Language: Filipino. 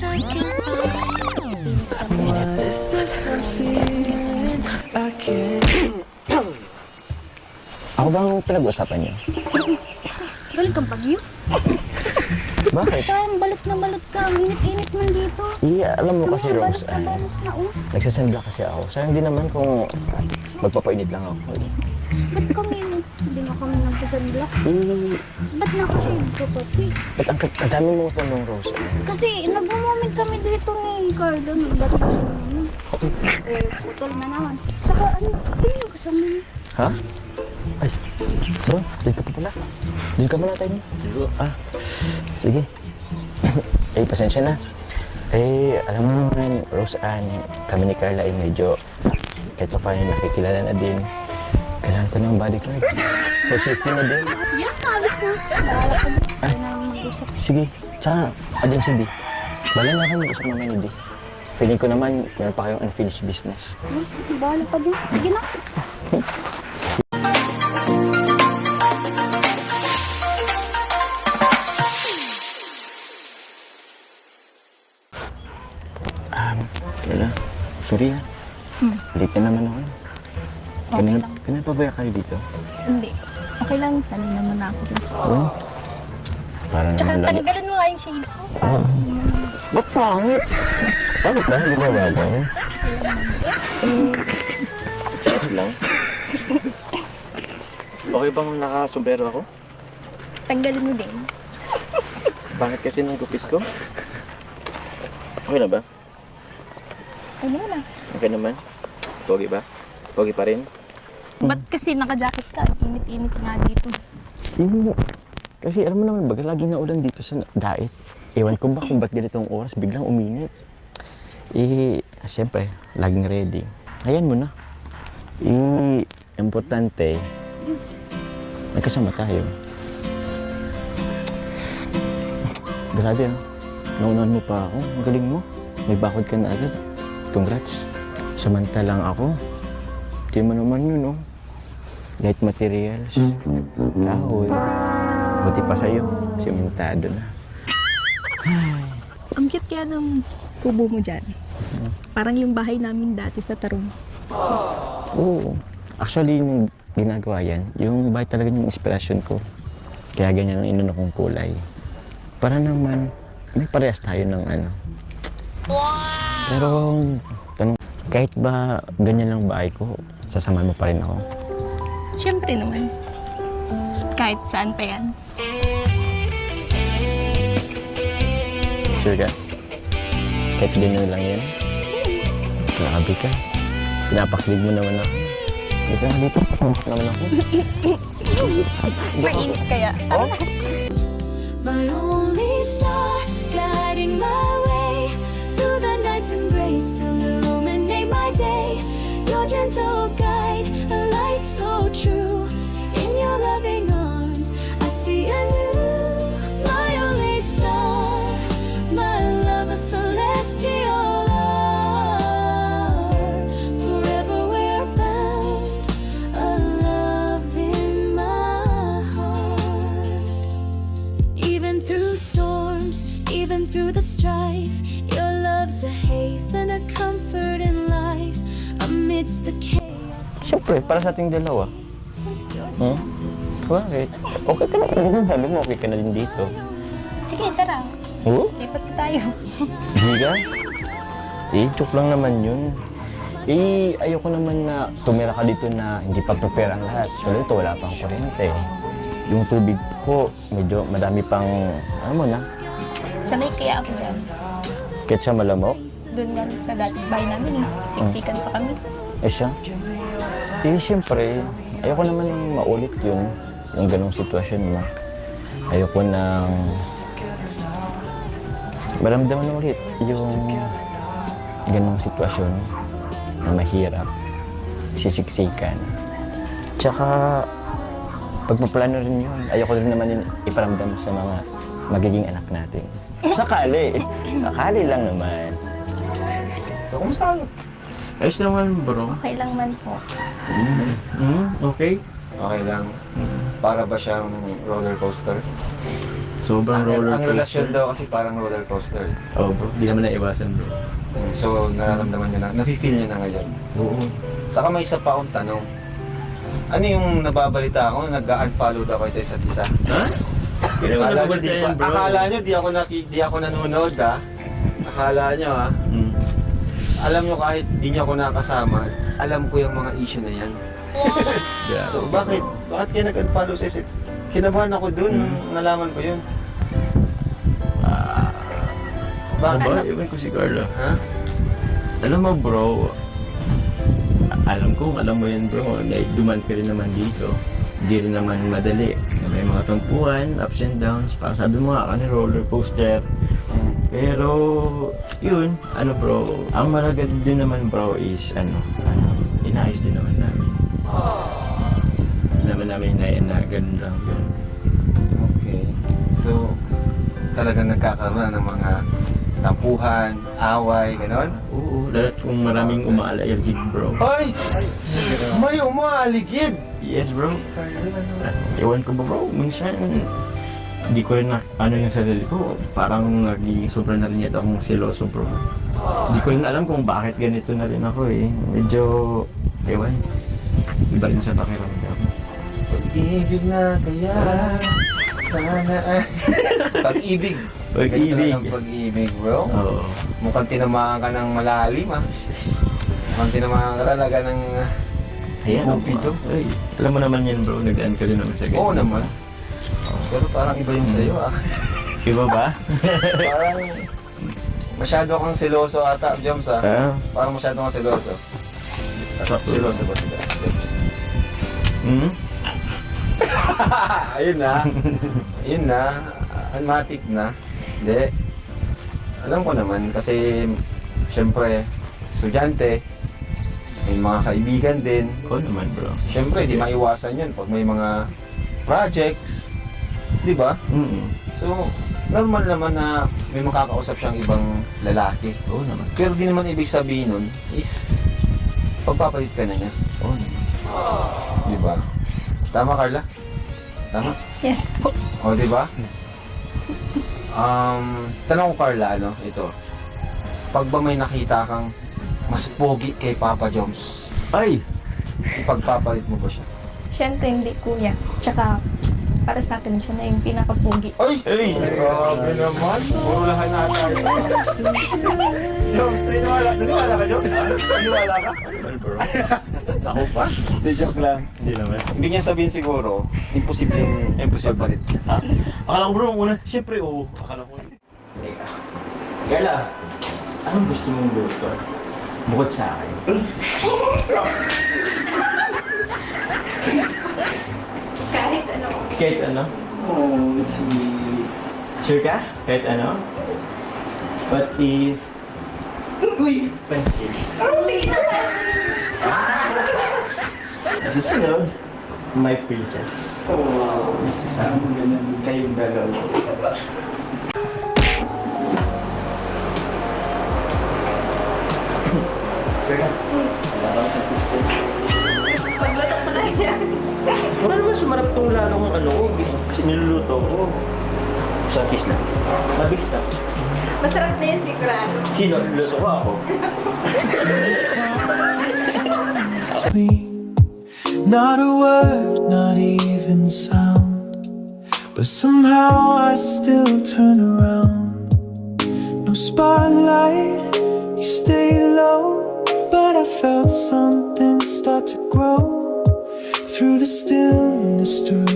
Ako bang pinag-usapan niyo? Galing kang bagyo. Bakit? Parang balot na balot ka. Ang init-init man dito. Alam mo kasi, Rose, Balos na, oh. nagsasendla kasi ako. Sayang din naman kung magpapainit lang ako. Ba't kami, hindi na kami nagsasandla? Ba't nakashade ka pati? Ba't ang dami mong tanong, Rose? Kasi nag-moment kami dito ni Cardo. Ba't na naman? Putol na naman. Saka sino kasama niyo? Ha? Ay, bro, dyan ka pa pala. Dyan ka muna tayo. Sige. Pasensya na. Alam mo naman, Rose Ann, kami ni Carla ay medyo kahit pa paano nakikilala na din. Kailangan ko ng bodyguard. For safety na din. Yan, alis na. Bahala ka din. Hindi na mag-usap. Sige, tsaka, adyan si Di. Bala na ako mag-usap naman ni Di. Feeling ko naman, meron pa kayong unfinished business. Bahala pa din. Sige na. Wala. Sorry ha. Late na naman ako. Okay lang. Kanina pa ba kayo dito? Hindi. Okay lang. Sanay naman ako dun. Oo. Parang Tsaka naman lagi. tanggalin mo nga yung shades mo. Ba't pangit? Bakit ba? Gumawa ba? Yes lang. Okay bang nakasombrero ako? Tanggalin mo din. Bakit kasi nang gupis ko? Okay na ba? Ano na? Okay naman? Pogi ba? Pogi pa rin? Ba't kasi naka-jacket ka? Init-init nga dito. Kasi alam mo naman, baga lagi na ulan dito sa Dait. Ewan ko ba kung ba't ganitong oras biglang uminit. Siyempre, laging ready. Ayan mo na. Importante, nagkasama tayo. Grabe ah. Naunahan mo pa ako. Ang galing mo. May bakod ka na agad. Congrats. Samantalang ako, di mo naman yun, oh. Light materials, kahoy. Buti pa sa'yo, simentado na. Ang cute kaya ng kubo mo dyan. Parang yung bahay namin dati sa Tarong. Oo. Actually, yung ginagawa yan, yung bahay talaga yung inspirasyon ko. Kaya ganyan ang inuna kong kulay. Para naman, may parehas tayo ng ano. Pero, tanong, kahit ba ganyan lang bahay ko, sasamahan mo pa rin ako? Siyempre naman. Kahit saan pa yan. Sure ka? Kahit ganyan lang yan? Grabe ka. Pinapakilig mo naman ako. Dito na dito. Papamak naman ako. Mainit kaya. Oh? My only star, guiding my way through the night's embrace, illuminate my day. Your gentle guide, a light so true. In your loving arms, I see anew. My only star, my love, a celestial hour. Forever we're bound, a love in my heart. Even through storms, even through the strife, your love's a haven, a comfort in life. Amidst the chaos, Siyempre, para sa ating dalawa. Bakit? Okay ka na rin. Sabi mo, okay ka na rin dito. Sige, tara. Oo? Lipat ka tayo. Hindi ka? Joke lang naman yun. Ayoko naman na tumira ka dito na hindi pa prepare ang lahat. So, dito wala pang kuryente. Yung tubig ko, medyo madami pang, ano mo na, Sanay kaya ako dyan. kahit sa malamok. Doon nga sa dating bahay namin eh. Siksikan pa kami. Siya. Siyempre, ayoko naman yung maulit yun, yung ganong sitwasyon mo. Ayoko nang maramdaman ulit yung ganong sitwasyon na mahirap, sisiksikan. Tsaka, pagpaplano rin yun, ayoko rin naman yun iparamdam sa mga magiging anak natin. Sakali lang naman. So, kumusta? Ayos naman, bro. Okay lang man po. Okay? Okay lang. Para ba siyang roller coaster? Sobrang roller Ang coaster. relasyon daw kasi parang roller coaster. Oo bro, di naman naiwasan bro. So, nararamdaman nyo na, nafe-feel nyo na ngayon. Oo. Saka may isa pa akong tanong. Ano yung nababalita ako, nag-unfollow daw kayo sa isa't isa? Ha? Akala nyo, akala nyo di ako nanonood ha? Akala nyo ha? Mm. Alam nyo kahit di nyo ako nakasama, alam ko yung mga issue na yan. Yeah. So bakit kayo nag-unfollow sa isa't? Kinabahan ako dun, nalaman ko yun. Bakit ba? Iwan ko si Carla. Ha? Alam mo bro, alam mo yan bro, na duman ka rin naman dito. Hindi rin naman madali. May mga tumpuan, ups and downs, parang sabi mo nga, roller coaster. Pero, yun, bro, ang maragad din naman bro is, inayos din naman namin. Namin na ganun lang yun. Okay. So, talagang nagkakaroon ng mga tampuhan, away, ganon? Oo, lalo kung maraming umaaligid bro. Ay! May umaaligid! Yes bro. Ewan ko ba bro, minsan hindi ko rin yung sarili ko, parang naging sobrang na rin yata akong seloso bro. Hindi ko rin alam kung bakit ganito na rin ako eh. Medyo, ewan, iba rin sa pakiramdam. Pag-ibig na kaya, sana ay... Pag-ibig! Pag-ibig. Ganito lang ang pag-ibig bro. Oo. Mukhang tinamaan ka ng malalim ah. Mukhang tinamaan ka talaga ng... Ayan, Cupido. Ay, alam mo naman yan bro, nagdaan ka rin naman sa ganyan. Oo naman. Pero parang iba yung sa'yo ah. Iba ba? Parang masyado kang seloso ata, Joms ah. Ah, Parang masyado kang seloso. Seloso ba sila? hmm? Ayun na. Ayun na. Matik na. Hindi. Alam ko naman kasi syempre estudyante, may mga kaibigan din. Oo naman bro. Syempre, di maiwasan yun pag may mga projects. Di ba? So, normal naman na may makakausap siyang ibang lalaki. Oo naman. Pero di naman ibig sabihin nun is pagpapalit ka na niya. Oo naman. Di ba? Tama, Carla? Tama? Yes po. O, di ba? Tanong ko, Carla, ito. Pag ba may nakita kang mas pogi kay Papa Joms, Ay! ipagpapalit mo ba siya? Siyempre hindi kuya. Tsaka para sa akin siya na yung pinakapugi. Ay! Ay! Grabe naman! Puro lahat na tayo. Joms, naniwala ka, Joms? Naniwala ka? Well bro. Ako pa? Hindi, joke lang. Hindi naman. Ibig niya sabihin siguro, imposibleng pagpalit. Ha? Akala ko bro, una, siyempre oo. Akala ko. Teka. Carla, anong gusto mong luto? Bukod sa akin. Kahit ano. Kahit ano? Oh, sweet. Sure ka? Kahit ano? What if... Uy! Pansit. Sa susunod, my princess. Oh, saan ganun kayong dalawa? Pagluto ko na yan. Wala naman sumarap tong lalong niluluto ko. Sa kiss na. Mabilis na. Masarap na yan sigurado. Sino? Niluluto ko ako. Not a word, not even sound. But somehow I still turn around. No spotlight, you stay low. But I felt something start to grow. Through the stillness, through